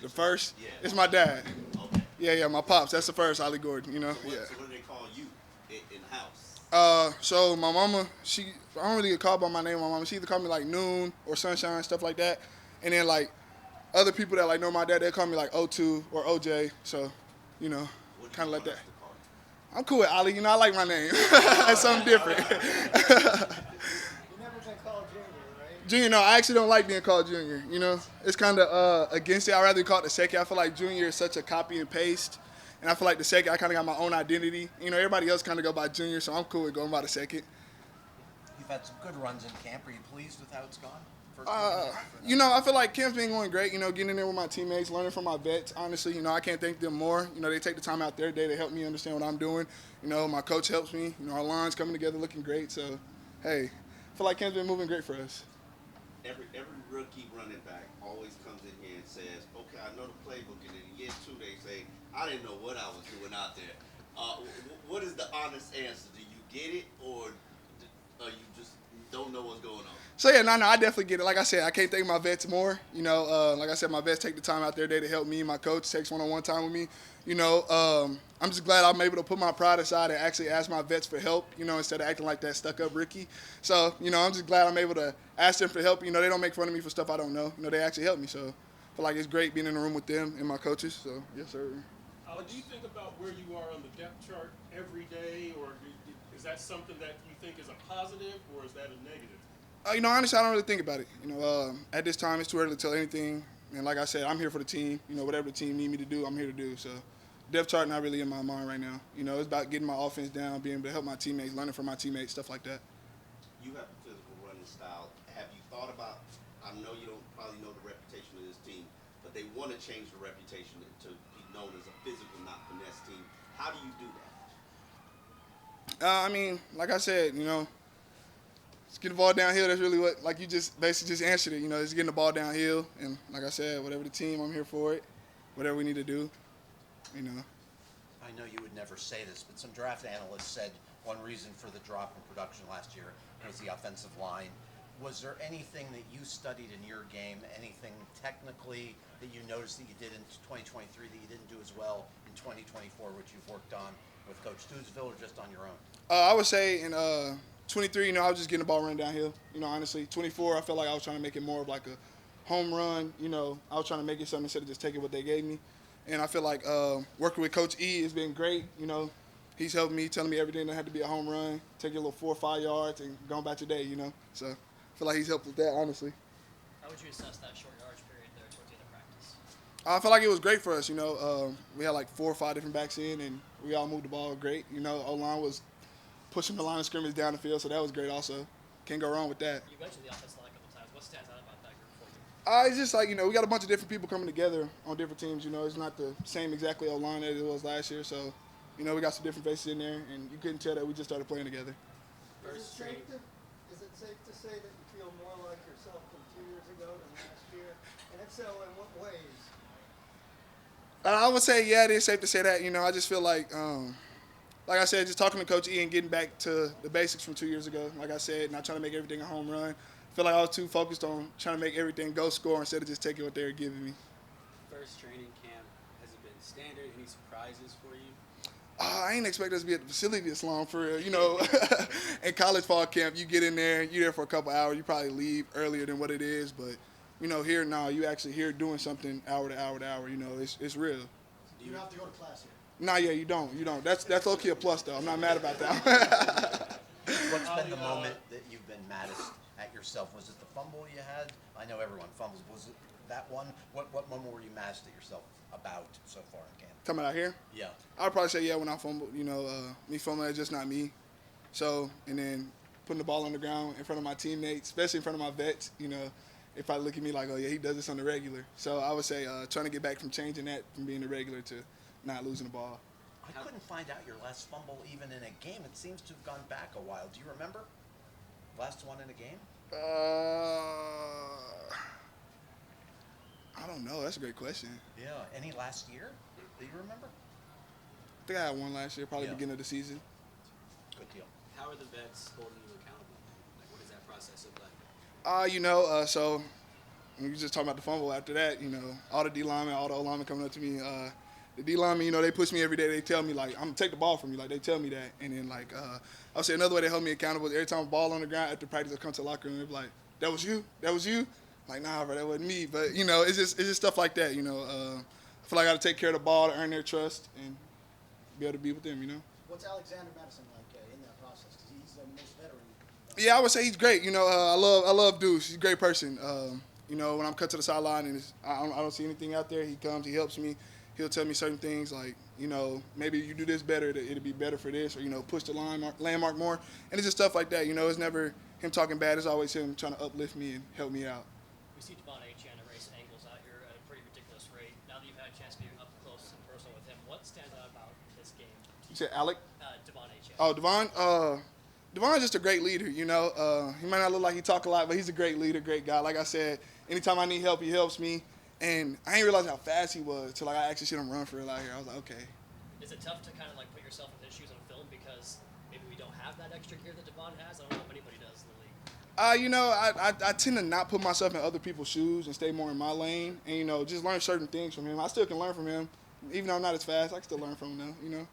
The first? Yeah. It's my dad. Okay. Yeah, my pops. That's the first, Ollie Gordon, So yeah. what do they call you in the house? So my mama, I don't really get called by my name. My mama, she either call me like Noon or Sunshine, stuff like that. And then like other people that like know my dad, they call me like O2 or OJ. So, What do you kind of like want that. us to call you? I'm cool with Ollie. I like my name. That's something different. You've never been called Junior, right? Junior, no, I actually don't like being called Junior. It's kind of against it. I'd rather be called the second. I feel like Junior is such a copy and paste. And I feel like the second, I kind of got my own identity. Everybody else kind of go by Junior, so I'm cool with going by the second. You've had some good runs in camp. Are you pleased with how it's gone? I feel like camp's been going great. Getting in there with my teammates, learning from my vets. Honestly, I can't thank them more. They take the time out their day to help me understand what I'm doing. My coach helps me. Our line's coming together looking great. So, hey, I feel like camp's been moving great for us. Every rookie running back always comes in here and says, "Okay, I know the playbook," and in year two they say, "I didn't know what I was doing out there." What is the honest answer? Do you get it, or you just don't know what's going on? So yeah, no, I definitely get it. Like I said, I can't thank my vets more. Like I said, my vets take the time out their day to help me. My coach takes one-on-one time with me. I'm just glad I'm able to put my pride aside and actually ask my vets for help. Instead of acting like that stuck-up rookie. So I'm just glad I'm able to ask them for help. They don't make fun of me for stuff I don't know. They actually help me. So I feel like it's great being in the room with them and my coaches. So yes, sir. What do you think about where you are on the depth chart every day, or is that something that you think is a positive, or is that a negative? Honestly, I don't really think about it. At this time, it's too early to tell anything. And like I said, I'm here for the team. Whatever the team need me to do, I'm here to do. So depth chart not really in my mind right now. It's about getting my offense down, being able to help my teammates, learning from my teammates, stuff like that. You have a physical running style. Have you thought about? I know you don't probably know the reputation of this team, but they want to change the reputation to be known as a physical, not finesse team. How do you do that? Like I said, just get the ball downhill. That's really what, like you just basically just answered it. Just getting the ball downhill. And like I said, whatever the team, I'm here for it. Whatever we need to do, I know you would never say this, but some draft analysts said one reason for the drop in production last year was the offensive line. Was there anything that you studied in your game, anything technically that you noticed that you did in 2023 that you didn't do as well in 2024, which you've worked on with Coach Stoozville, or just on your own? I would say in 23, I was just getting the ball running downhill. Honestly, 24, I felt like I was trying to make it more of like a home run. I was trying to make it something instead of just taking what they gave me. And I feel like working with Coach E has been great. He's helped me, telling me everything that had to be a home run, take your little 4 or 5 yards and going about your day, So I feel like he's helped with that, honestly. How would you assess that short yardage period there towards the end of practice? I feel like it was great for us, We had like 4 or 5 different backs in, and we all moved the ball great. O-line was pushing the line of scrimmage down the field, so that was great also. Can't go wrong with that. You mentioned the offensive line a couple times. What stands out about that group for you? It's just like, we got a bunch of different people coming together on different teams. It's not the same exactly O-line as it was last year, so, we got some different faces in there, and you couldn't tell that we just started playing together. Is it safe to say that you feel more like yourself from 2 years ago than last year? And if so, in what ways? I would say, yeah, it is safe to say that. I just feel like I said, just talking to Coach E and getting back to the basics from 2 years ago. Like I said, not trying to make everything a home run. I feel like I was too focused on trying to make everything go score instead of just taking what they were giving me. First training camp, has it been standard? Any surprises for you? I ain't expect us to be at the facility this long for real. In college fall camp, you get in there, you're there for a couple hours, you probably leave earlier than what it is. But, here now, you actually here doing something hour to hour to hour. It's real. Do you have to go to class here? Nah, yeah, you don't. That's low-key a plus, though. I'm not mad about that. What's been the moment that you've been maddest at yourself? Was it the fumble you had? I know everyone fumbles. Was it that one? What moment were you maddest at yourself about so far in camp? Coming out here? Yeah. I'd probably say, yeah, when I fumbled. Me fumbling is just not me. So, and then putting the ball on the ground in front of my teammates, especially in front of my vets, they probably look at me like, oh, yeah, he does this on the regular. So I would say trying to get back from changing that from being the regular to not losing the ball. I couldn't find out your last fumble even in a game. It seems to have gone back a while. Do you remember? Last one in a game? I don't know. That's a great question. Yeah. Any last year that you remember? I think I had one last year, probably beginning of the season. Good deal. How are the vets holding you accountable? Like, what does that process look like? So And you just talking about the fumble after that, all the D linemen, all the O linemen coming up to me. The D linemen, they push me every day. They tell me, like, I'm going to take the ball from you. Like, they tell me that. And then, like, I would say another way they hold me accountable is every time a ball on the ground after practice, I come to the locker room and they be like, that was you? That was you? Like, nah, bro, that wasn't me. But, it's just stuff like that, I feel like I got to take care of the ball to earn their trust and be able to be with them, What's Alexander Madison like in that process? Because he's the most veteran. Yeah, I would say he's great. I love Deuce. He's a great person. When I'm cut to the sideline and I don't see anything out there, he comes, he helps me. He'll tell me certain things like, maybe you do this better, it'll be better for this, or, push the landmark more. And it's just stuff like that. It's never him talking bad. It's always him trying to uplift me and help me out. We see Devonta trying to race angles out here at a pretty ridiculous rate. Now that you've had a chance to be up close and personal with him, what stands out about this game? You said Alec? Devonta. Oh, Devon's just a great leader, He might not look like he talk a lot, but he's a great leader, great guy. Like I said, anytime I need help, he helps me. And I didn't realize how fast he was till I actually seen him run for real out here. I was like, okay. Is it tough to kind of like put yourself in his shoes on film because maybe we don't have that extra gear that Devon has? I don't know if anybody does in the league. I tend to not put myself in other people's shoes and stay more in my lane and, just learn certain things from him. I still can learn from him. Even though I'm not as fast, I can still learn from him now,